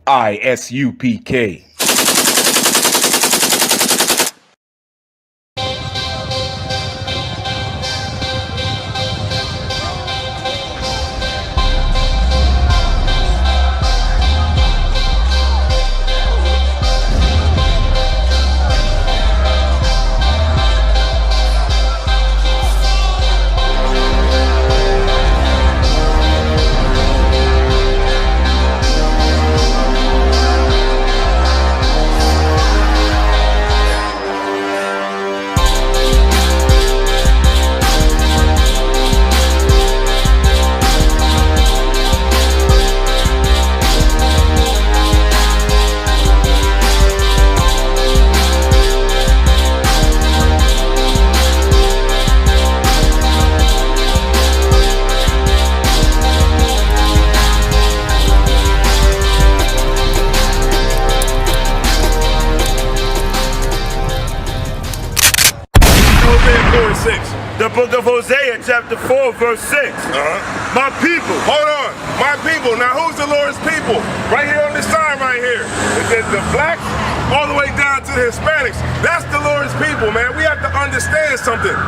ISUPK. The book of Hosea, chapter 4, verse 6. My people. Hold on. My people. Now, who's the Lord's people? Right here on this sign right here. It says the blacks all the way down to the Hispanics. That's the Lord's people, man. We have to understand something.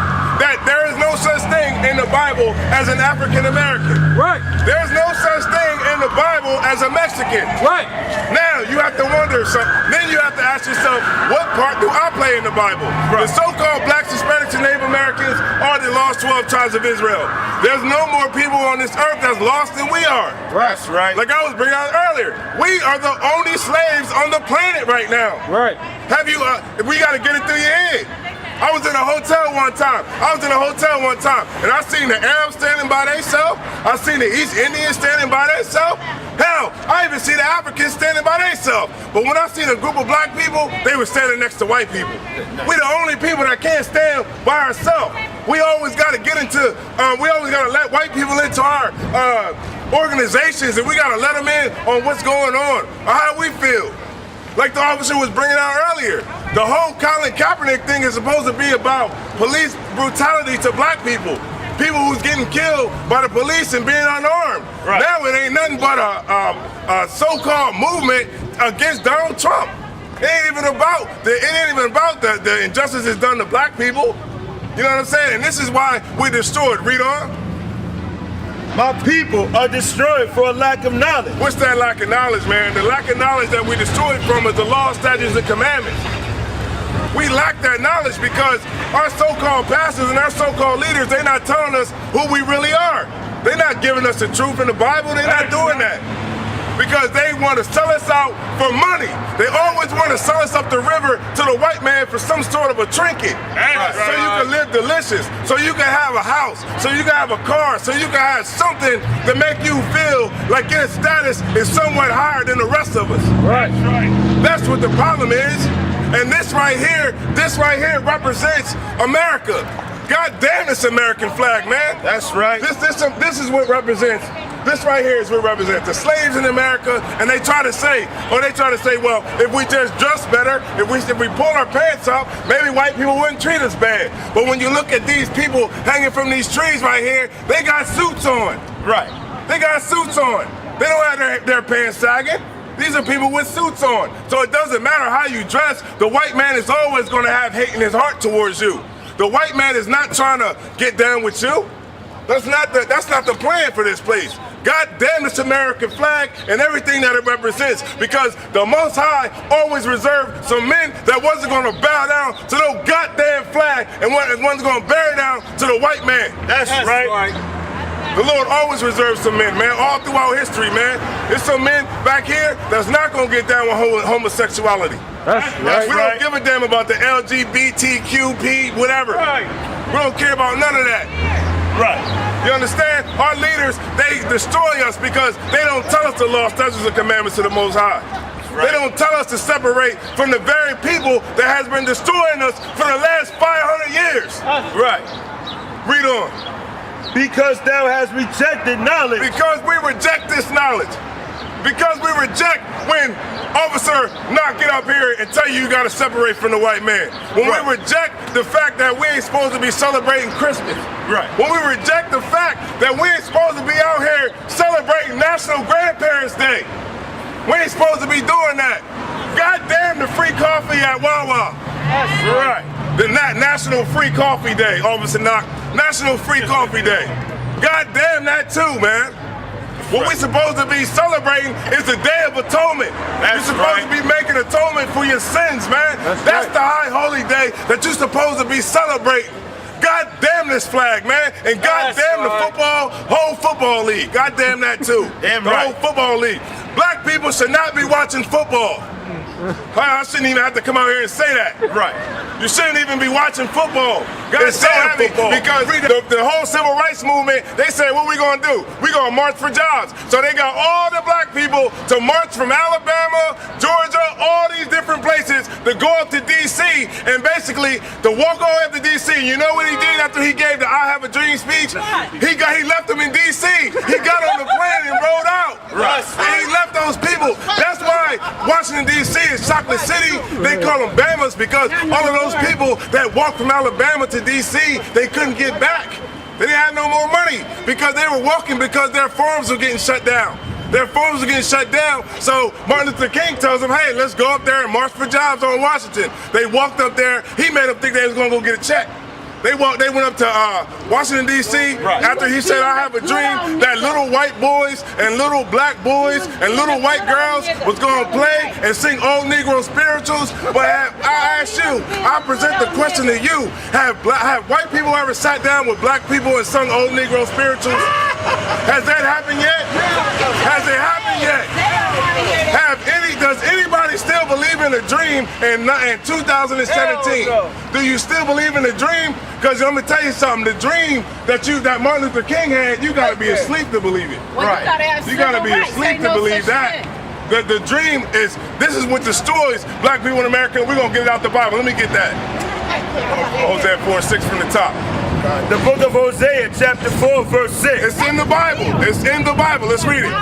That there is no such thing in the Bible as an African American. Right. There's no such thing in the Bible as a Mexican. Right. Now, you have to wonder something. Then you have to ask yourself, what part do I play in the Bible? Right. The so-called blacks, Hispanics, and Native Americans are the lost 12 tribes of Israel. There's no more people on this earth that's lost than we are. Right. That's right. Like I was bringing out earlier, we are the only slaves on the planet right now. Right. Have you, we got to get it through your head. I was in a hotel one time. And I seen the Arabs standing by themselves. I seen the East Indians standing by themselves. Hell, I even see the Africans standing by themselves. But when I seen a group of black people, they were standing next to white people. We're the only people that can't stand by ourselves. We always got to get into, we always got to let white people into our organizations, and we got to let them in on what's going on, or how we feel. Like the officer was bringing out earlier, the whole Colin Kaepernick thing is supposed to be about police brutality to black people. People who's getting killed by the police and being unarmed. Right. Now it ain't nothing but a so-called movement against Donald Trump. It ain't even about the injustices done to black people. You know what I'm saying? And this is why we're destroyed. Read on. My people are destroyed for a lack of knowledge. What's that lack of knowledge, man? The lack of knowledge that we're destroyed from is the law, statutes, and commandments. We lack that knowledge because our so-called pastors and our so-called leaders, they're not telling us who we really are. They're not giving us the truth in the Bible. They're not doing that. Because they want to sell us out for money. They always want to sell us up the river to the white man for some sort of a trinket. Right. So you can live delicious, so you can have a house, so you can have a car, so you can have something to make you feel like your status is somewhat higher than the rest of us. Right. That's what the problem is. And this right here represents America. God damn this American flag, man. That's right. This is what represents. This right here is what represents the slaves in America, and they try to say, well, if we just dress better, if we pull our pants up, maybe white people wouldn't treat us bad. But when you look at these people hanging from these trees right here, they got suits on. Right. They got suits on. They don't have their pants sagging. These are people with suits on. So it doesn't matter how you dress, the white man is always going to have hate in his heart towards you. The white man is not trying to get down with you. That's not the plan for this place. God damn this American flag and everything that it represents, because the Most High always reserved some men that wasn't going to bow down to no goddamn flag and wasn't going to bear down to the white man. That's right. The Lord always reserves some men, man, all throughout history, man. There's some men back here that's not going to get down with homosexuality. That's right. We don't give a damn about the LGBTQP, whatever. Right. We don't care about none of that. Right. You understand? Our leaders, they destroy us because they don't tell us the law, statutes, and commandments of the Most High. Right. They don't tell us to separate from the very people that has been destroying us for the last 500 years. Right. Read on. Because thou hast rejected knowledge. Because we reject this knowledge. Because we reject when officer knock it up here and tell you gotta separate from the white man. When we reject the fact that we ain't supposed to be celebrating Christmas. Right. When we reject the fact that we ain't supposed to be out here celebrating National Grandparents' Day. We ain't supposed to be doing that. God damn the free coffee at Wawa. That's right. The National Free Coffee Day, Officer Knock. National Free Coffee Day. God damn that too, man. What we're supposed to be celebrating is the Day of Atonement. You're supposed to be making atonement for your sins, man. That's the high holy day that you're supposed to be celebrating. God damn this flag, man. And God damn the whole football league. God damn that too. Damn the right. whole football league. Black people should not be watching football. I shouldn't even have to come out here and say that. Right. You shouldn't even be watching football. It's so heavy because the whole civil rights movement, they said, what we gonna do? We gonna march for jobs. So they got all the black people to march from Alabama, Georgia, all these different places to go up to DC and basically to walk all the way up to DC. You know what he did after he gave the I Have a Dream speech? He left them in DC. He got on the plane and rode out. Right. And he left those people. That's why Washington DC is chocolate city. They call them Bamas because all of those people that walked from Alabama to DC, they couldn't get back. They didn't have no more money because they were walking because their farms were getting shut down. Their farms were getting shut down. So Martin Luther King tells them, hey, let's go up there and march for jobs on Washington. They walked up there. He made them think they was going to go get a check. They went up to Washington, D.C. after he said, I have a dream that little white boys and little black boys and little white girls was going to play and sing old Negro spirituals. But I ask you, I present the question to you, have white people ever sat down with black people and sung old Negro spirituals? Has that happened yet? Has it happened yet? Does anybody still believe in a dream in 2017? Do you still believe in a dream? Because I'm gonna tell you something, the dream that Martin Luther King had, you gotta be asleep to believe it. Well, You gotta be asleep to believe that. The dream is, this is what destroys black people in America. We're gonna get it out the Bible. Let me get that. Hosea 4:6 from the top. The book of Hosea, chapter 4, verse 6. It's in the Bible. It's in the Bible. Let's read it.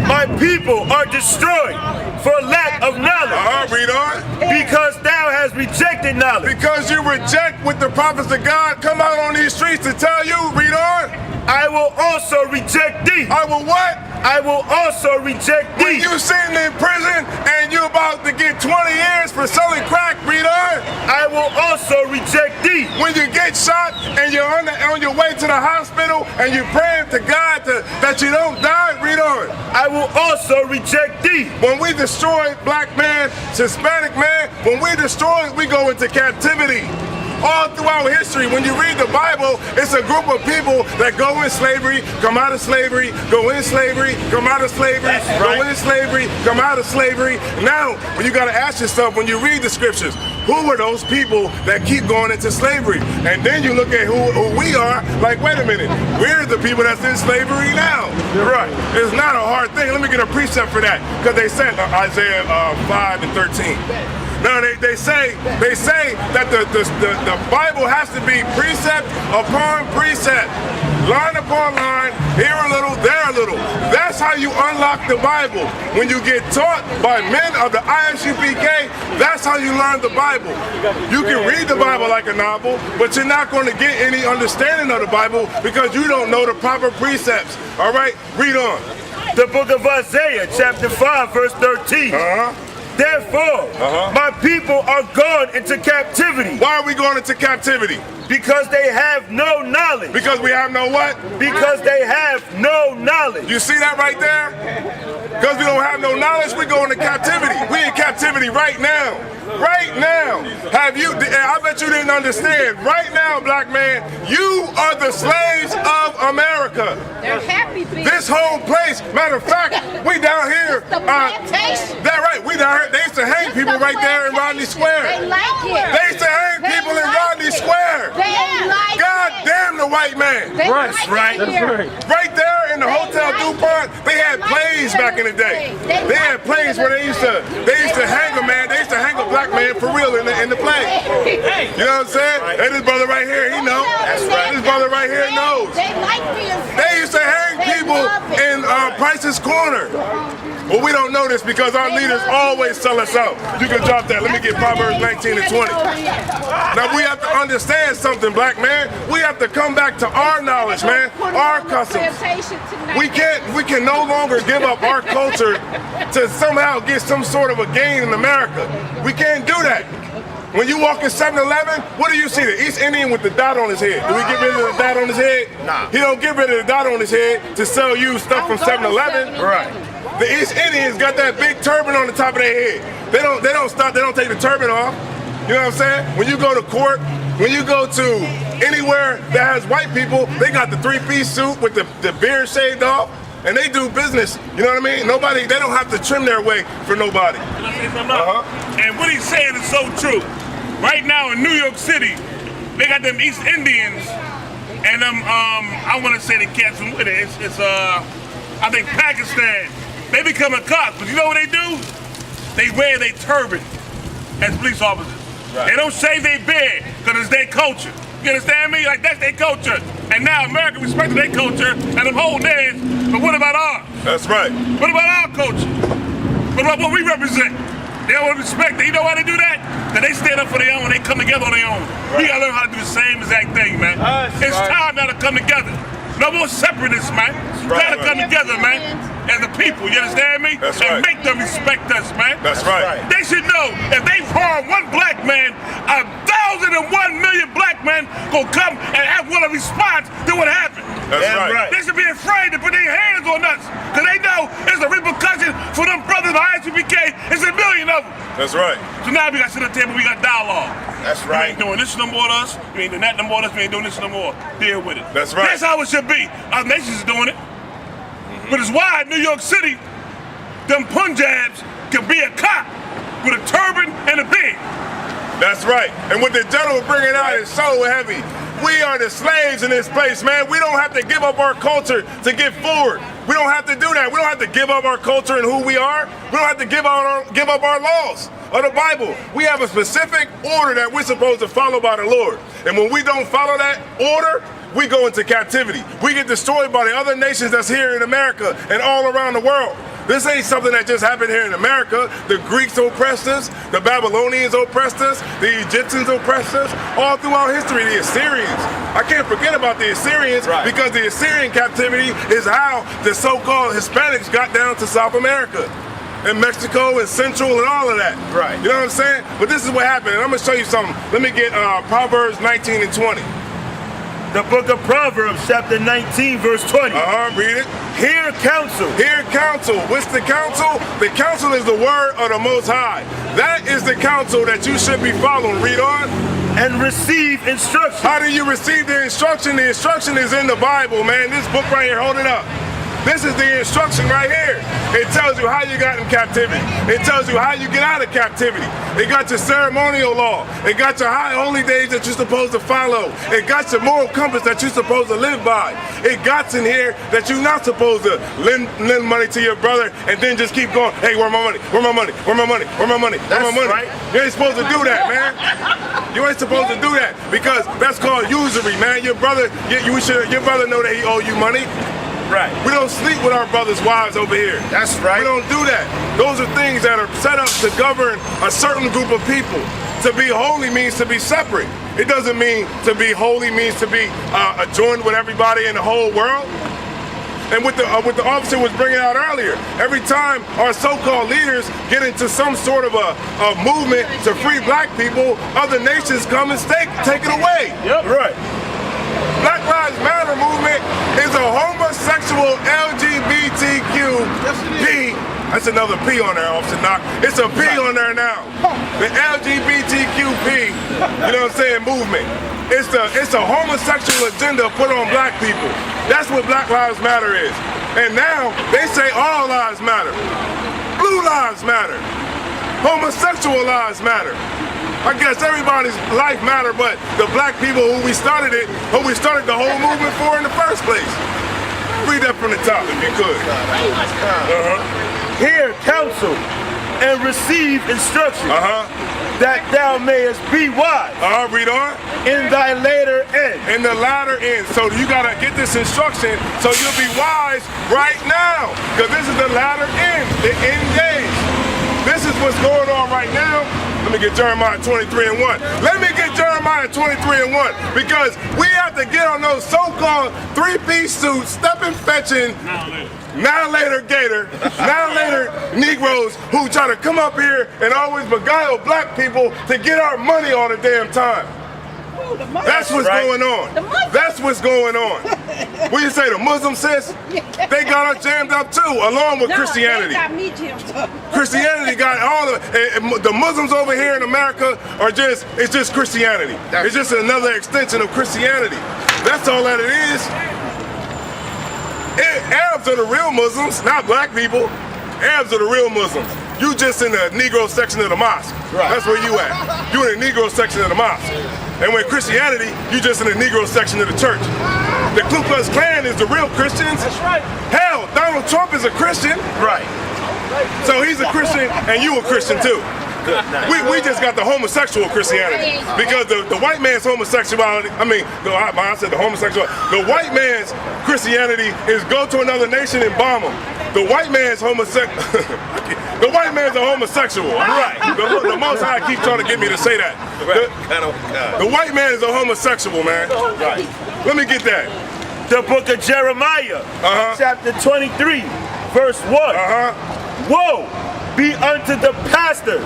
My people are destroyed for lack of knowledge. Read on. Because thou hast rejected knowledge. Because you reject what the prophets of God come out on these streets to tell you. Read on. I will also reject thee. I will what? I will also reject thee. When you sitting in prison and you about to get 20 years for selling crack, read on. I will also reject thee. When you get shot and you're on your way to the hospital and you're praying to God that you don't die, read on. I will also reject thee. When we destroy black man, Hispanic man, when we destroy it, we go into captivity. All throughout history, when you read the Bible, it's a group of people that go in slavery, come out of slavery, go in slavery, come out of slavery, go in slavery, come out of slavery. Now, when you got to ask yourself, when you read the scriptures, who were those people that keep going into slavery? And then you look at who we are, like, wait a minute, we're the people that's in slavery now. Right. It's not a hard thing. Let me get a precept for that, because they said Isaiah 5 and 13. No, they say that the Bible has to be precept upon precept, line upon line, here a little, there a little. That's how you unlock the Bible. When you get taught by men of the ISUPK, that's how you learn the Bible. You can read the Bible like a novel, but you're not going to get any understanding of the Bible because you don't know the proper precepts. All right, read on. The book of Isaiah, chapter 5, verse 13. Therefore, my people are gone into captivity. Why are we going into captivity? Because they have no knowledge. Because we have no what? Because they have no knowledge. You see that right there? Because we don't have no knowledge, we go into captivity. We in captivity right now. Right now. I bet you didn't understand. Right now, black man, you are the slaves of America. They're happy people. This whole place, matter of fact, we down here. That right, we down here. They used to hang people right there in Rodney Square. They like it. They used to hang people in Rodney Square. They like God damn the white man. Right. Right there in the Hotel DuPont, they had plays back in the day. They had plays where they used to hang a man. They used to hang a black man for real in the play. You know what I'm saying? And this brother right here, he knows. That's right. This brother right here knows. They like being. They used to hang people in Price's Corner. Well, we don't know this because our leaders always sell us out. You can drop that. Let me get Proverbs 19 and 20. Now, we have to understand something, black man. We have to come back to our knowledge, man, our customs. We can no longer give up our culture to somehow get some sort of a gain in America. We can't do that. When you walk in 7-Eleven, what do you see? The East Indian with the dot on his head. Do we get rid of the dot on his head? Nah. He don't get rid of the dot on his head to sell you stuff from 7-Eleven. Right. The East Indians got that big turban on the top of their head. They don't take the turban off. You know what I'm saying? When you go to court, when you go to anywhere that has white people, they got the 3-piece suit with the beard shaved off. And they do business, you know what I mean? They don't have to trim their way for nobody. Can I say something? And what he's saying is so true. Right now in New York City, they got them East Indians, and them, I want to say the cats from with it. It's I think Pakistan. They becoming cops, but you know what they do? They wear their turban as police officers. Right. They don't shave their beard because it's their culture. You understand me? Like, that's their culture. And now America respects their culture and them whole days, but what about ours? That's right. What about our culture? What about what we represent? They don't respect it. You know why they do that? Because they stand up for their own, they come together on their own. Right. We gotta learn how to do the same exact thing, man. It's time now to come together. No more separatists, man. It's time to come together, man, as a people, you understand me? That's and right. make them respect us, man. That's right. They should know if they harm one black man, 1,001 million black men gonna come and have one response to what happened. That's right. They should be afraid to put their hands on us, because they know it's a repercussion for them brothers of ISUPK. It's a million of them. That's right. So now we got to sit at the table, we got dialogue. That's right. We ain't doing this no more to us, we ain't doing that no more to us, we ain't doing this no more. Deal with it. That's right. That's how it should be. Our nations are doing it. But it's why in New York City, them Punjabs can be a cop with a turban and a beard. That's right. And what the general bringing out is so heavy. We are the slaves in this place, man. We don't have to give up our culture to get forward. We don't have to do that. We don't have to give up our culture and who we are. We don't have to give up our laws of the Bible. We have a specific order that we're supposed to follow by the Lord. And when we don't follow that order, we go into captivity. We get destroyed by the other nations that's here in America and all around the world. This ain't something that just happened here in America. The Greeks oppressed us, the Babylonians oppressed us, the Egyptians oppressed us, all throughout history, the Assyrians. I can't forget about the Assyrians because the Assyrian captivity is how the so-called Hispanics got down to South America and Mexico and Central and all of that. Right. You know what I'm saying? But this is what happened, and I'm gonna show you something. Let me get Proverbs 19 and 20. The book of Proverbs, chapter 19, verse 20. Read it. Hear counsel. Hear counsel. What's the counsel? The counsel is the word of the Most High. That is the counsel that you should be following. Read on. And receive instruction. How do you receive the instruction? The instruction is in the Bible, man. This book right here, hold it up. This is the instruction right here. It tells you how you got in captivity. It tells you how you get out of captivity. It got your ceremonial law. It got your high holy days that you're supposed to follow. It got your moral compass that you're supposed to live by. It got in here that you're not supposed to lend money to your brother and then just keep going, hey, where my money? Where my money? Where my money? Where my money? Where my money? Right. You ain't supposed to do that, man. You ain't supposed to do that because that's called usury, man. Your brother, your brother know that he owe you money. Right. We don't sleep with our brothers' wives over here. That's right. We don't do that. Those are things that are set up to govern a certain group of people. To be holy means to be separate. It doesn't mean to be holy means to be joined with everybody in the whole world. And what the officer was bringing out earlier, every time our so-called leaders get into some sort of a movement to free black people, other nations come and take it away. Yep. Right. Black Lives Matter movement is a homosexual LGBTQ+P. That's another P on there, Officer Knock. It's a P on there now. The LGBTQ+P, you know what I'm saying, movement. It's a homosexual agenda put on black people. That's what Black Lives Matter is. And now they say all lives matter. Blue lives matter. Homosexual lives matter. I guess everybody's life matter, but the black people who we started the whole movement for in the first place. Read that from the top if you could. Hear counsel and receive instruction. that thou mayest be wise Read on. in thy later end. In the latter end. So you gotta get this instruction so you'll be wise right now. Because this is the latter end, the end days. This is what's going on right now. Let me get Jeremiah 23:1. Let me get Jeremiah 23:1 because we have to get on those so-called three-piece suits, stepping, fetching, now later gator, now later Negroes who try to come up here and always beguile black people to get our money all the damn time. That's what's going on. That's what's going on. What you say, the Muslims, sis? They got us jammed up too, along with Christianity. They got me jammed up. Christianity got all the Muslims over here in America are it's just Christianity. It's just another extension of Christianity. That's all that it is. Arabs are the real Muslims, not black people. Arabs are the real Muslims. You just in the Negro section of the mosque. Right. That's where you at. You in the Negro section of the mosque. And with Christianity, you just in the Negro section of the church. The Ku Klux Klan is the real Christians. That's right. Hell, Donald Trump is a Christian. Right. So he's a Christian and you a Christian too. We just got the homosexual Christianity because the white man's homosexuality, I said the homosexual, the white man's Christianity is go to another nation and bomb them. The white man's the white man's a homosexual. Right. The Most High keeps trying to get me to say that. The white man is a homosexual, man. Right. Let me get that. The book of Jeremiah, chapter 23, verse 1. Woe be unto the pastors.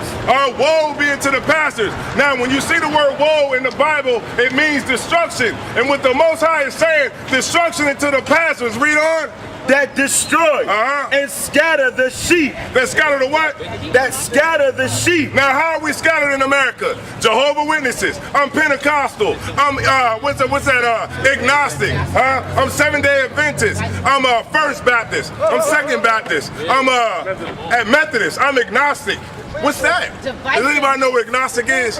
Woe be unto the pastors. Now, when you see the word woe in the Bible, it means destruction. And what the Most High is saying, destruction into the pastors. Read on. That destroy and scatter the sheep. That scatter the what? That scatter the sheep. Now, how are we scattered in America? Jehovah's Witnesses. I'm Pentecostal. I'm agnostic. I'm Seventh-day Adventist. I'm First Baptist. I'm Second Baptist. I'm Methodist. I'm agnostic. What's that? Does anybody know what agnostic is?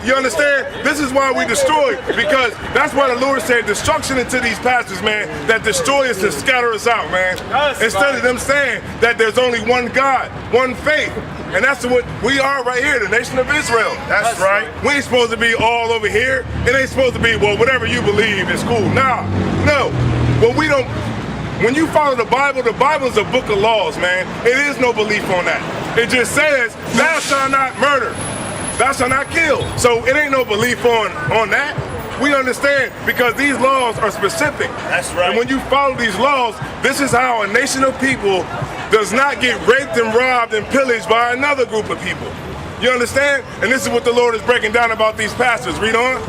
You understand? This is why we destroy, because that's why the Lord said destruction into these pastors, man, that destroy us and scatter us out, man. Instead of them saying that there's only one God, one faith. And that's what we are right here, the nation of Israel. That's right. We ain't supposed to be all over here. It ain't supposed to be, well, whatever you believe is cool. Nah, no. Well, we don't. When you follow the Bible is a book of laws, man. It is no belief on that. It just says, thou shalt not murder, thou shalt not kill. So it ain't no belief on that. We understand because these laws are specific. That's right. And when you follow these laws, this is how a nation of people does not get raped and robbed and pillaged by another group of people. You understand? And this is what the Lord is breaking down about these pastors. Read on.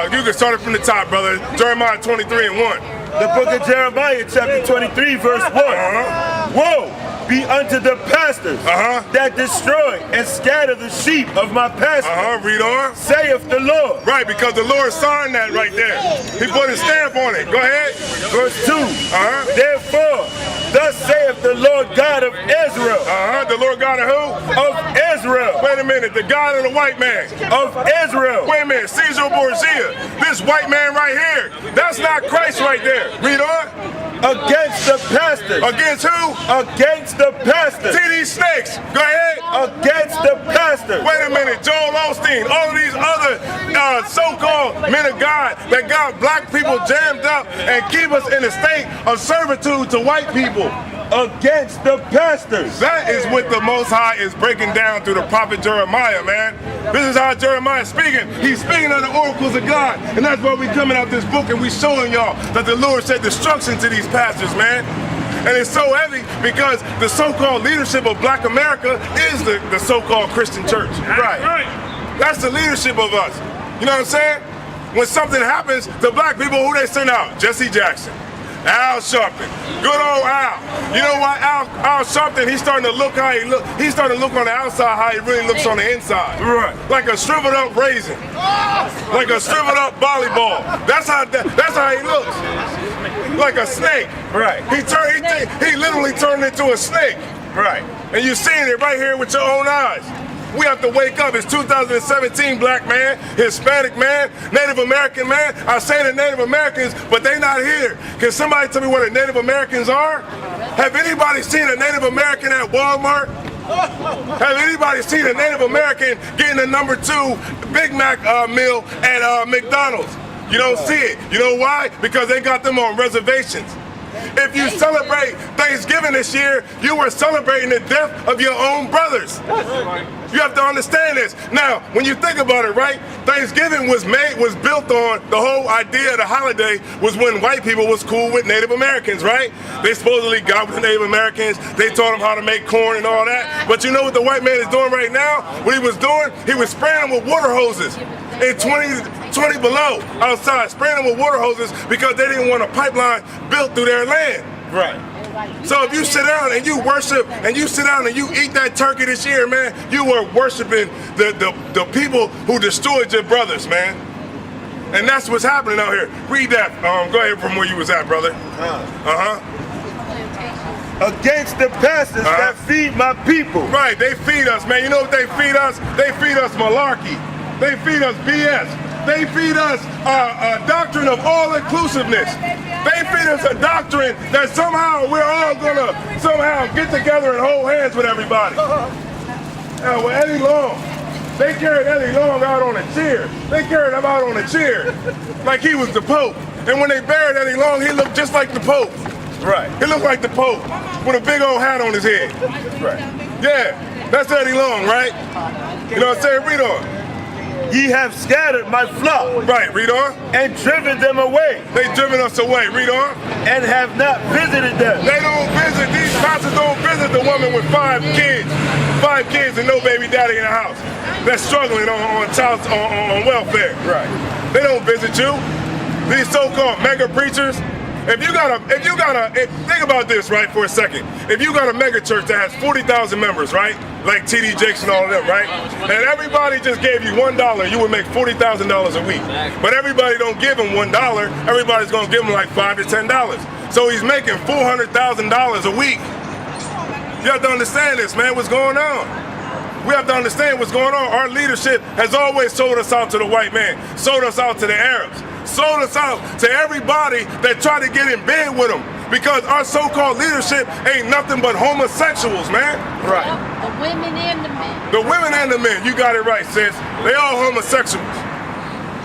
You can start it from the top, brother. Jeremiah 23:1. The book of Jeremiah, chapter 23, verse 1. Woe be unto the pastors that destroy and scatter the sheep of my pasture. Read on. Saith the Lord. Right, because the Lord signed that right there. He put his stamp on it. Go ahead. Verse 2. Therefore, thus saith the Lord God of Israel. The Lord God of who? Of Israel. Wait a minute, the God of the white man. Of Israel. Wait a minute, Caesar Borgia. This white man right here. That's not Christ right there. Read on. Against the pastors. Against who? Against the pastors. See these snakes. Go ahead. Against the pastors. Wait a minute, Joel Osteen, all of these other so-called men of God that got black people jammed up and keep us in a state of servitude to white people. Against the pastors. That is what the Most High is breaking down through the prophet Jeremiah, man. This is how Jeremiah is speaking. He's speaking of the oracles of God. And that's why we coming out this book and we showing y'all that the Lord said destruction to these pastors, man. And it's so heavy because the so-called leadership of black America is the so-called Christian church. Right. That's the leadership of us. You know what I'm saying? When something happens to black people, who they send out? Jesse Jackson. Al Sharpton, good old Al. You know why Al Sharpton? He's starting to look how he look. He's starting to look on the outside how he really looks on the inside. Right. Like a shriveled up raisin, like a shriveled up volleyball. That's how he looks. Like a snake. Right. He literally turned into a snake. Right. And you're seeing it right here with your own eyes. We have to wake up. It's 2017, black man, Hispanic man, Native American man. I say the Native Americans, but they not here. Can somebody tell me where the Native Americans are? Have anybody seen a Native American at Walmart? Have anybody seen a Native American getting a #2 Big Mac meal at McDonald's? You don't see it. You know why? Because they got them on reservations. If you celebrate Thanksgiving this year, you were celebrating the death of your own brothers. You have to understand this. Now, when you think about it, right? Thanksgiving was built on the whole idea of the holiday was when white people was cool with Native Americans, right? They supposedly got with the Native Americans. They taught them how to make corn and all that. But you know what the white man is doing right now? What he was doing? He was spraying them with water hoses in 20 below outside, spraying them with water hoses because they didn't want a pipeline built through their land. Right. So if you sit down and you worship and you sit down and you eat that turkey this year, man, you are worshiping the people who destroyed your brothers, man. And that's what's happening out here. Read that. Go ahead from where you was at, brother. Against the pastors that feed my people. Right, they feed us, man. You know what they feed us? They feed us malarkey. They feed us BS. They feed us a doctrine of all-inclusiveness. They feed us a doctrine that somehow we're all gonna somehow get together and hold hands with everybody. Well, Eddie Long, they carried Eddie Long out on a chair. They carried him out on a chair like he was the Pope. And when they buried Eddie Long, he looked just like the Pope. Right. He looked like the Pope with a big old hat on his head. Right. Yeah, that's Eddie Long, right? You know what I'm saying? Read on. Ye have scattered my flock. Right, read on. And driven them away. They driven us away, read on. And have not visited them. They don't visit, these pastors don't visit the woman with 5 kids and no baby daddy in the house that's struggling on welfare. Right. They don't visit you. These so-called mega preachers. If you got a, think about this, right, for a second. If you got a mega church that has 40,000 members, right, like T.D. Jakes and all of them, right, and everybody just gave you $1, you would make $40,000 a week. But everybody don't give him $1. Everybody's gonna give him like $5 to $10. So he's making $400,000 a week. You have to understand this, man. What's going on? We have to understand what's going on. Our leadership has always sold us out to the white man, sold us out to the Arabs, sold us out to everybody that tried to get in bed with them, because our so-called leadership ain't nothing but homosexuals, man. Right. The women and the men. The women and the men, you got it right, sis. They all homosexuals.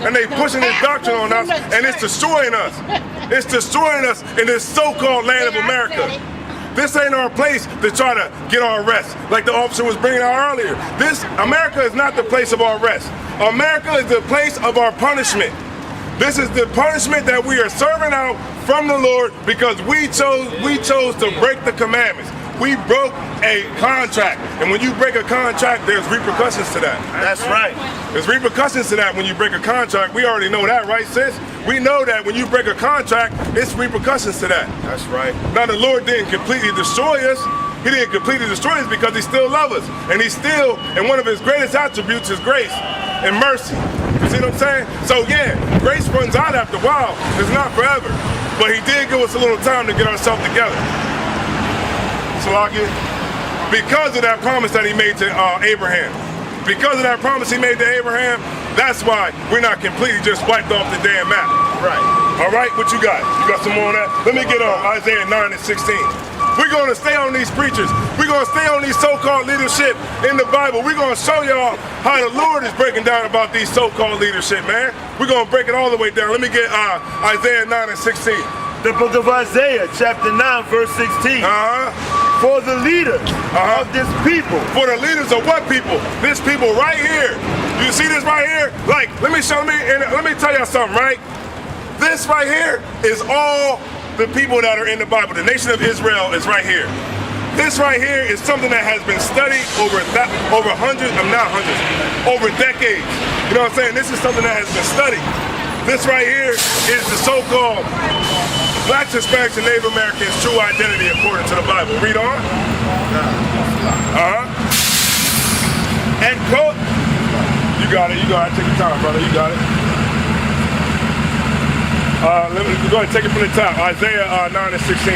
And they pushing this doctrine on us, and it's destroying us. It's destroying us in this so-called land of America. This ain't our place to try to get our rest, like the officer was bringing out earlier. America is not the place of our rest. America is the place of our punishment. This is the punishment that we are serving out from the Lord because we chose to break the commandments. We broke a contract. And when you break a contract, there's repercussions to that. That's right. There's repercussions to that when you break a contract. We already know that, right, sis? We know that when you break a contract, it's repercussions to that. That's right. Now, the Lord didn't completely destroy us. He didn't completely destroy us because he still loves us. And he's still, and one of his greatest attributes is grace and mercy. You see what I'm saying? So yeah, grace runs out after a while. It's not forever. But he did give us a little time to get ourselves together. Because of that promise that he made to Abraham. Because of that promise he made to Abraham, that's why we're not completely just wiped off the damn map. Right. All right, what you got? You got some more on that? Let me get on Isaiah 9 and 16. We're going to stay on these preachers. We're going to stay on these so-called leadership in the Bible. We're going to show y'all how the Lord is breaking down about these so-called leadership, man. We're going to break it all the way down. Let me get Isaiah 9 and 16. The book of Isaiah, chapter 9, verse 16. For the leaders of this people. For the leaders of what people? This people right here. You see this right here? Like, let me tell y'all something, right? This right here is all the people that are in the Bible. The nation of Israel is right here. This right here is something that has been studied over decades. You know what I'm saying? This is something that has been studied. This right here is the so-called Blacks, Hispanics, and Native Americans' true identity according to the Bible. Read on. And quote. You got it. Take your time, brother. You got it. Let me go ahead and take it from the top. Isaiah 9 and 16.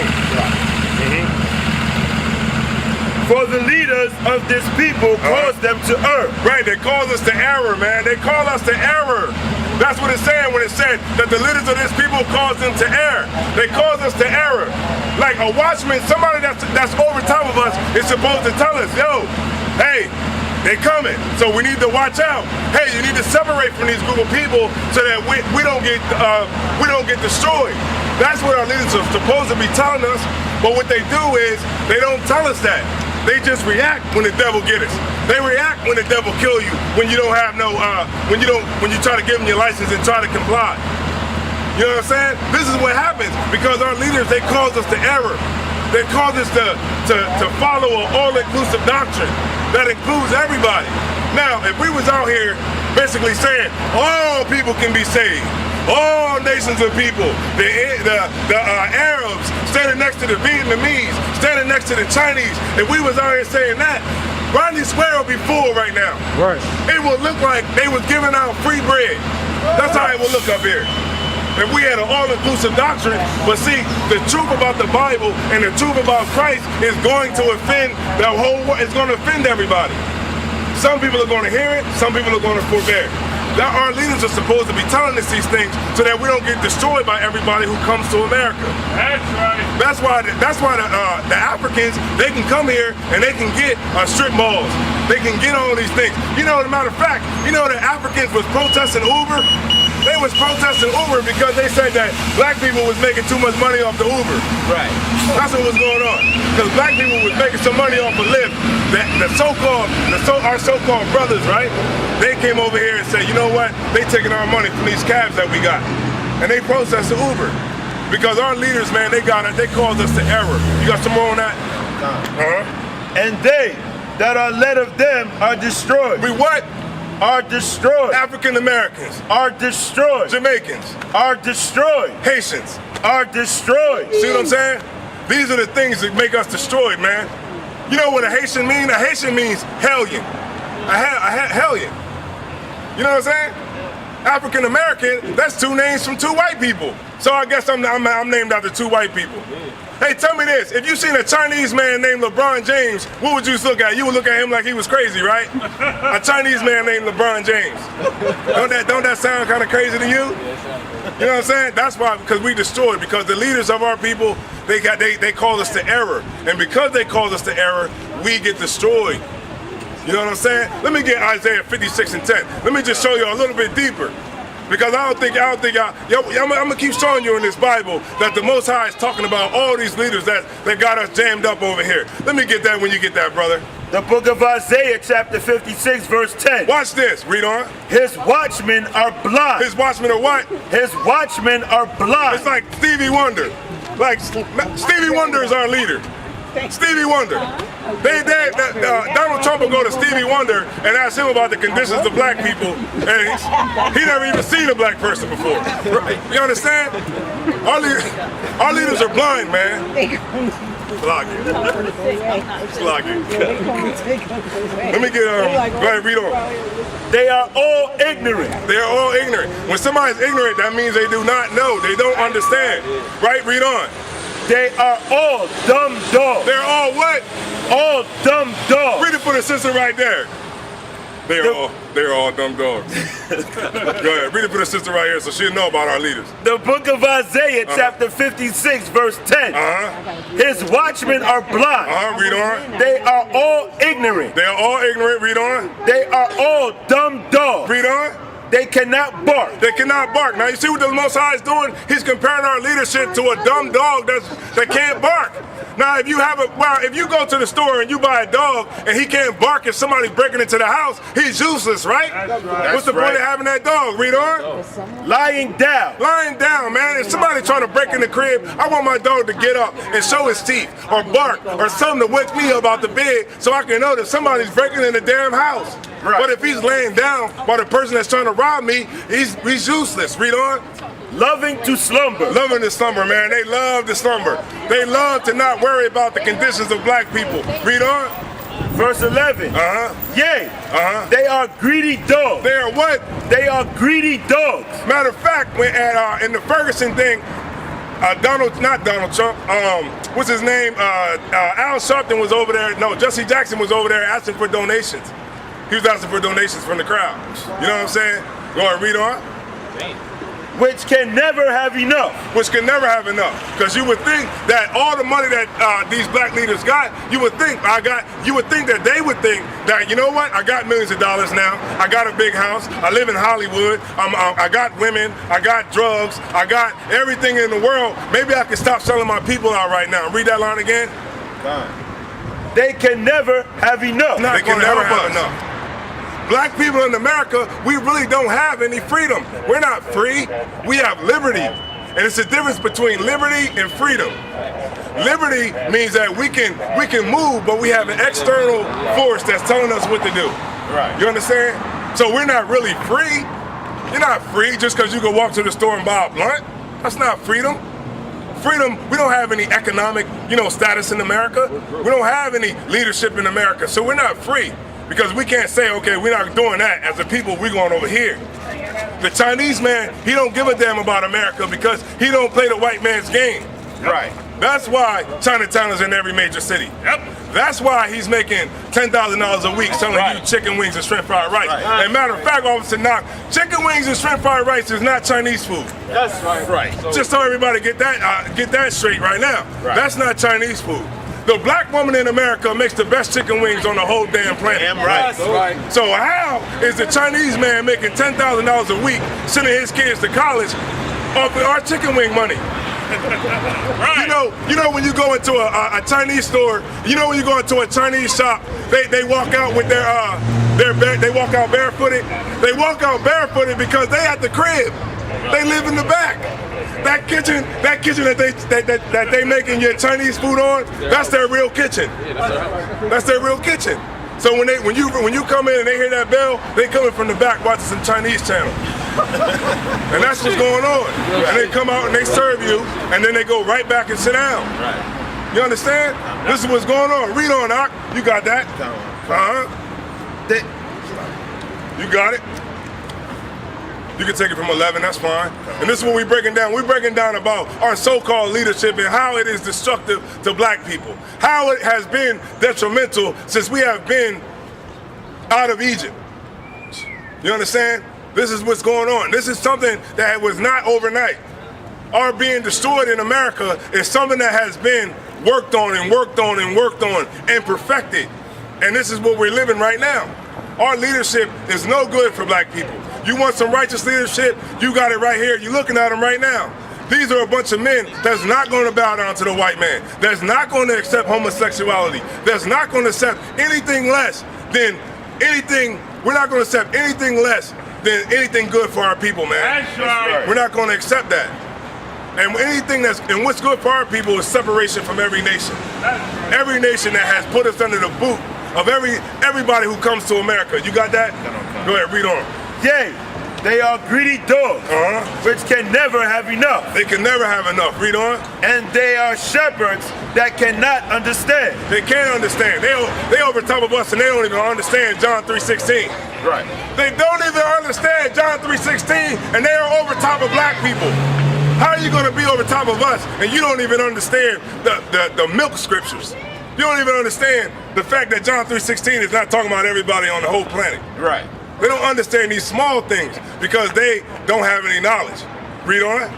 For the leaders of this people cause them to err. Right, they cause us to error, man. They call us to error. That's what it's saying when it said that the leaders of this people cause them to err. They cause us to error. Like a watchman, somebody that's over top of us is supposed to tell us, yo, hey, they coming, so we need to watch out. Hey, you need to separate from these group of people so that we don't get destroyed. That's what our leaders are supposed to be telling us. But what they do is they don't tell us that. They just react when the devil get us. They react when the devil kill you, when you don't have no, when you try to give them your license and try to comply. You know what I'm saying? This is what happens because our leaders, they cause us to error. They cause us to follow an all-inclusive doctrine that includes everybody. Now, if we was out here basically saying all people can be saved, all nations of people, the Arabs standing next to the Vietnamese, standing next to the Chinese, if we was out here saying that, Rodney Square would be full right now. Right. It would look like they was giving out free bread. That's how it would look up here. If we had an all-inclusive doctrine, but see, the truth about the Bible and the truth about Christ is going to offend the whole world. It's going to offend everybody. Some people are going to hear it, some people are going to forbear. That our leaders are supposed to be telling us these things so that we don't get destroyed by everybody who comes to America. That's right. That's why the Africans, they can come here and they can get strip malls. They can get all these things. You know, as a matter of fact, you know the Africans was protesting Uber? They was protesting Uber because they said that black people was making too much money off the Uber. Right. That's what was going on. Because black people was making some money off of Lyft. Our so-called brothers, right? They came over here and said, you know what? They taking our money from these cabs that we got. And they protested Uber. Because our leaders, man, they caused us to error. You got some more on that? And they that are led of them are destroyed. We what? Are destroyed. African Americans are destroyed. Jamaicans are destroyed. Haitians are destroyed. See what I'm saying? These are the things that make us destroyed, man. You know what a Haitian means? A Haitian means hellion. A hellion. You know what I'm saying? African American, that's two names from two white people. So I guess I'm named after two white people. Hey, tell me this, if you seen a Chinese man named LeBron James, what would you look at? You would look at him like he was crazy, right? A Chinese man named LeBron James. Don't that sound kind of crazy to you? You know what I'm saying? That's why, because we destroyed, because the leaders of our people, they called us to error. And because they called us to error, we get destroyed. You know what I'm saying? Let me get Isaiah 56:10. Let me just show you a little bit deeper. Because I'm gonna keep showing you in this Bible that the Most High is talking about all these leaders that got us jammed up over here. Let me get that when you get that, brother. The book of Isaiah, chapter 56, verse 10. Watch this, read on. His watchmen are blind. His watchmen are what? His watchmen are blind. It's like Stevie Wonder. Like, Stevie Wonder is our leader. Stevie Wonder. Donald Trump will go to Stevie Wonder and ask him about the conditions of black people, and he never even seen a black person before. Right. You understand? Our leaders are blind, man. Sloggy. Let me get, go ahead, read on. They are all ignorant. They are all ignorant. When somebody's ignorant, that means they do not know. They don't understand. Right? Read on. They are all dumb dogs. They're all what? All dumb dogs. Read it for the sister right there. They're all dumb dogs. Go ahead, read it for the sister right here so she'll know about our leaders. The book of Isaiah, chapter 56, verse 10. His watchmen are blind. Read on. They are all ignorant. They are all ignorant. Read on. They are all dumb dogs. Read on. They cannot bark. They cannot bark. Now you see what the Most High is doing? He's comparing our leadership to a dumb dog that can't bark. Now if you go to the store and you buy a dog and he can't bark if somebody's breaking into the house, he's useless, right? What's the point of having that dog? Read on. Lying down. Lying down, man. If somebody trying to break in the crib, I want my dog to get up and show his teeth or bark or something to wake me up out the bed so I can know that somebody's breaking in the damn house. Right. But if he's laying down by the person that's trying to rob me, he's useless. Read on. Loving to slumber. Loving to slumber, man. They love to slumber. They love to not worry about the conditions of black people. Read on. Verse 11. Yea. They are greedy dogs. They are what? They are greedy dogs. Matter of fact, when in the Ferguson thing, not Donald Trump, what's his name? Al Sharpton was over there. No, Jesse Jackson was over there asking for donations. He was asking for donations from the crowd. You know what I'm saying? Go ahead, read on. which can never have enough. Which can never have enough. Because you would think that all the money that these black leaders got, you would think that they would think that, you know what, I got millions of dollars now, I got a big house, I live in Hollywood, I got women, I got drugs, I got everything in the world, maybe I can stop selling my people out right now. Read that line again. They can never have enough. They can never have enough. Black people in America, we really don't have any freedom. We're not free, we have liberty. And it's the difference between liberty and freedom. Liberty means that we can move, but we have an external force that's telling us what to do. Right. You understand? So we're not really free. You're not free just because you can walk to the store and buy a blunt. That's not freedom. Freedom, we don't have any economic, status in America. We don't have any leadership in America, so we're not free. Because we can't say, okay, we're not doing that. As a people, we're going over here. The Chinese man, he don't give a damn about America because he don't play the white man's game. Right. That's why Chinatown is in every major city. Yep. That's why he's making $10,000 a week selling you chicken wings and shrimp fried rice. Right. And matter of fact, Officer Knock, chicken wings and shrimp fried rice is not Chinese food. That's right. Just so everybody get that straight right now. Right. That's not Chinese food. The black woman in America makes the best chicken wings on the whole damn planet. Damn right. So how is the Chinese man making $10,000 a week sending his kids to college off of our chicken wing money? Right. You know when you go into a Chinese store, when you go into a Chinese shop, they walk out with they walk out barefooted. They walk out barefooted because they at the crib. They live in the back. That kitchen that they making your Chinese food on, that's their real kitchen. That's their real kitchen. So when you come in and they hear that bell, they coming from the back watching some Chinese channel. And that's what's going on. And they come out and they serve you, and then they go right back and sit down. You understand? This is what's going on. Read on, Doc. You got that? You got it. You can take it from 11, that's fine. And this is what we're breaking down. We're breaking down about our so-called leadership and how it is destructive to black people. How it has been detrimental since we have been out of Egypt. You understand? This is what's going on. This is something that was not overnight. Our being destroyed in America is something that has been worked on and worked on and worked on and perfected. And this is what we're living right now. Our leadership is no good for black people. You want some righteous leadership? You got it right here. You're looking at them right now. These are a bunch of men that's not going to bow down to the white man. That's not going to accept homosexuality. That's not going to accept anything less than anything. We're not going to accept anything less than anything good for our people, man. That's right. We're not going to accept that. And what's good for our people is separation from every nation. Every nation that has put us under the boot of everybody who comes to America. You got that? Go ahead, read on. Yea, they are greedy dogs, which can never have enough. They can never have enough. Read on. And they are shepherds that cannot understand. They can't understand. They over top of us and they don't even understand John 3:16. Right. They don't even understand John 3:16 and they are over top of black people. How are you going to be over top of us and you don't even understand the milk scriptures? You don't even understand the fact that John 3:16 is not talking about everybody on the whole planet. Right. They don't understand these small things because they don't have any knowledge. Read on.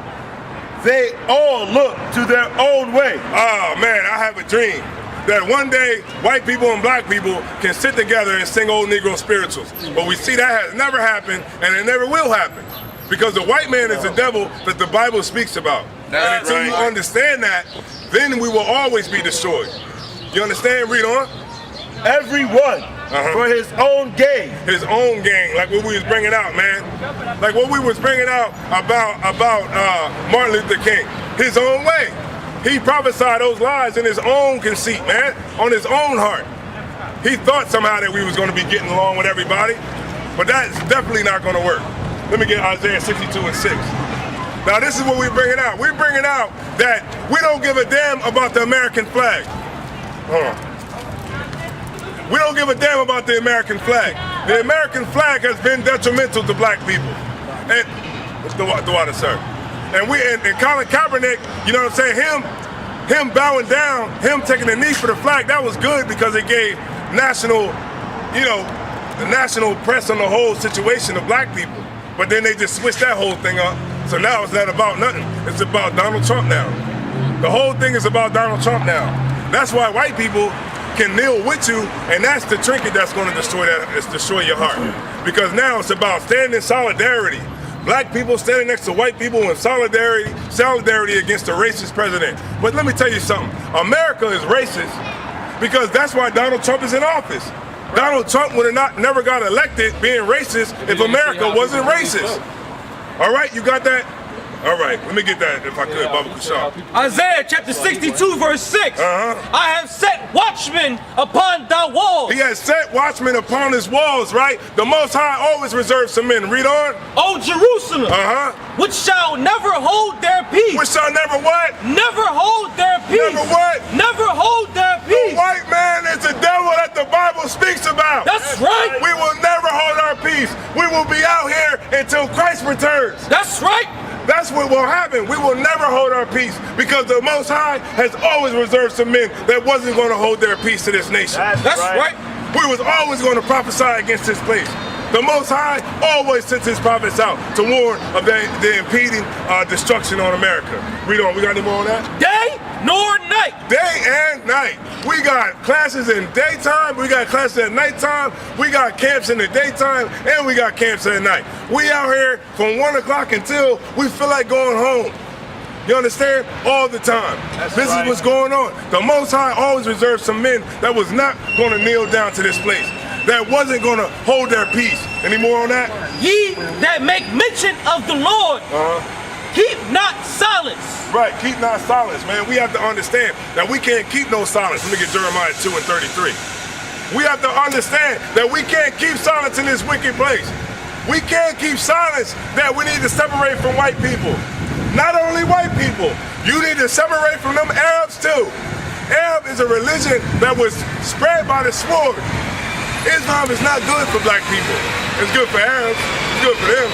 They all look to their own way. Oh man, I have a dream that one day white people and black people can sit together and sing old Negro spirituals. But we see that has never happened and it never will happen. Because the white man is the devil that the Bible speaks about. And until you understand that, then we will always be destroyed. You understand? Read on. Everyone for his own gain. His own gain, like what we was bringing out, man. Like what we was bringing out about Martin Luther King. His own way. He prophesied those lies in his own conceit, man, on his own heart. He thought somehow that we was going to be getting along with everybody, but that's definitely not going to work. Let me get Isaiah 62:6. Now this is what we're bringing out. We're bringing out that we don't give a damn about the American flag. We don't give a damn about the American flag. The American flag has been detrimental to black people. And the water, sir. And Colin Kaepernick, you know what I'm saying? Him bowing down, him taking a knee for the flag, that was good because it gave national, the national press on the whole situation of black people. But then they just switched that whole thing up So now it's not about nothing. It's about Donald Trump now. The whole thing is about Donald Trump now. That's why white people can kneel with you, and that's the trinket that's going to destroy your heart. Because now it's about standing in solidarity. Black people standing next to white people in solidarity against a racist president. But let me tell you something. America is racist because that's why Donald Trump is in office. Donald Trump would have never got elected being racist if America wasn't racist. All right, you got that? All right, let me get that if I could, Baba Kushar. Isaiah chapter 62 verse 6. I have set watchmen upon thy walls. He has set watchmen upon his walls, right? The Most High always reserves some men. Read on. O Jerusalem, which shall never hold their peace. Which shall never what? Never hold their peace. Never what? Never hold their peace. The white man is the devil that the Bible speaks about. That's right. We will never hold our peace. We will be out here until Christ returns. That's right. That's what will happen. We will never hold our peace because the Most High has always reserved some men that wasn't going to hold their peace to this nation. That's right. We was always going to prophesy against this place. The Most High always sends his prophets out to warn of the impeding destruction on America. Read on. We got any more on that? Day nor night. Day and night. We got classes in daytime. We got classes at nighttime. We got camps in the daytime, and we got camps at night. We out here from 1 o'clock until we feel like going home. You understand? All the time. This is what's going on. The Most High always reserved some men that was not going to kneel down to this place, that wasn't going to hold their peace. Any more on that? Ye that make mention of the Lord, keep not silence. Right, keep not silence, man. We have to understand that we can't keep no silence. Let me get Jeremiah 2 and 33. We have to understand that we can't keep silence in this wicked place. We can't keep silence that we need to separate from white people. Not only white people, you need to separate from them Arabs too. Arab is a religion that was spread by the sword. Islam is not good for black people. It's good for Arabs, it's good for them.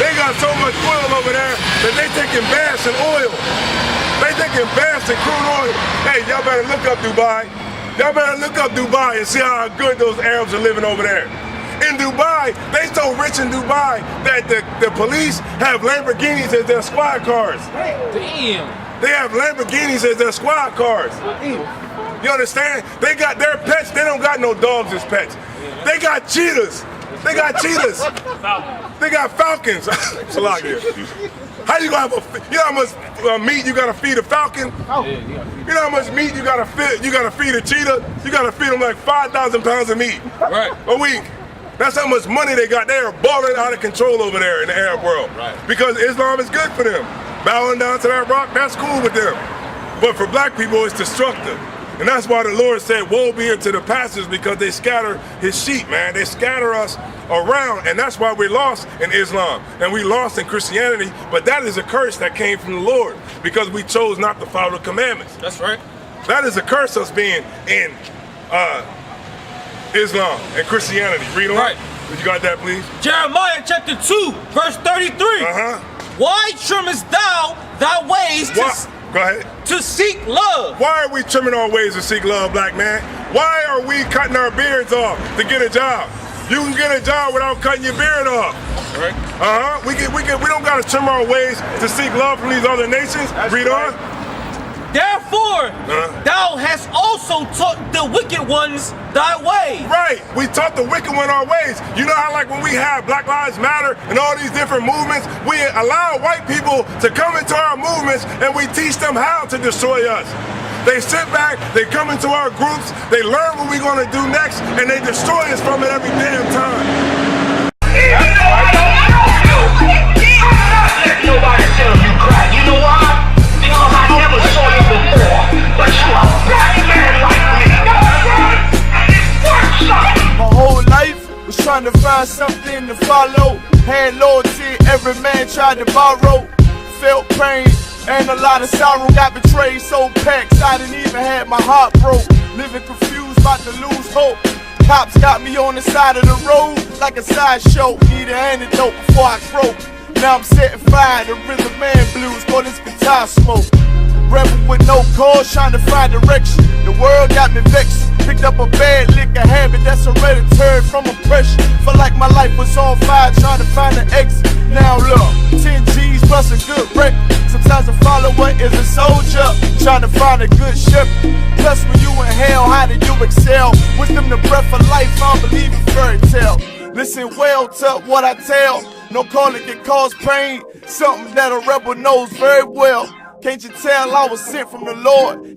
They got so much oil over there that they taking baths in oil. They taking baths in crude oil. Hey, y'all better look up Dubai. Y'all better look up Dubai and see how good those Arabs are living over there. In Dubai, they so rich in Dubai that the police have Lamborghinis as their squad cars. Damn. They have Lamborghinis as their squad cars. You understand? They got their pets. They don't got no dogs as pets. They got cheetahs. They got cheetahs. They got falcons. How you gonna have you know how much meat you gotta feed a falcon? You know how much meat you gotta feed a cheetah? You gotta feed them like 5,000 pounds of meat a week. That's how much money they got. They are balling out of control over there in the Arab world. Because Islam is good for them. Bowing down to that rock, that's cool with them. But for black people, it's destructive. And that's why the Lord said, woe be unto the pastors, because they scatter his sheep, man. They scatter us around, and that's why we're lost in Islam. And we lost in Christianity, but that is a curse that came from the Lord, because we chose not to follow the commandments. That's right. That is a curse, us being in Islam and Christianity. Read on. Right. You got that, please? Jeremiah chapter 2, verse 33. Why trimmest thou thy ways Go ahead. to seek love? Why are we trimming our ways to seek love, black man? Why are we cutting our beards off to get a job? You can get a job without cutting your beard off. Right. We don't gotta trim our ways to seek love from these other nations. Read on. Therefore, thou hast also taught the wicked ones thy way. Right, we taught the wicked one our ways. You know how like when we have Black Lives Matter and all these different movements, we allow white people to come into our movements and we teach them how to destroy us. They sit back, they come into our groups, they learn what we're gonna do next, and they destroy us from it every damn time. Nobody tell you crack. You know why? Because I never saw you before. But you a black man like me. And it works out. My whole life was trying to find something to follow. Had loyalty, every man tried to borrow. Felt pain and a lot of sorrow. Got betrayed, so packs I didn't even have my heart broke. Living confused, about to lose hope. Cops got me on the side of the road like a sideshow. Need an antidote before I croak. Now I'm setting fire to rhythm man blues for this guitar smoke. Rebel with no cause, trying to find direction. The world got me vexed. Picked up a bad liquor habit that's hereditary from oppression. Felt like my life was on fire, trying to find an exit. Now look, 10 G's plus a good record. Sometimes a follower is a soldier trying to find a good shepherd. Plus when you in hell, how do you excel? With them the breath of life, I don't believe in fairy tale. Listen well to what I tell. No calling can cause pain. Something that a rebel knows very well. Can't you tell I was sent from the Lord?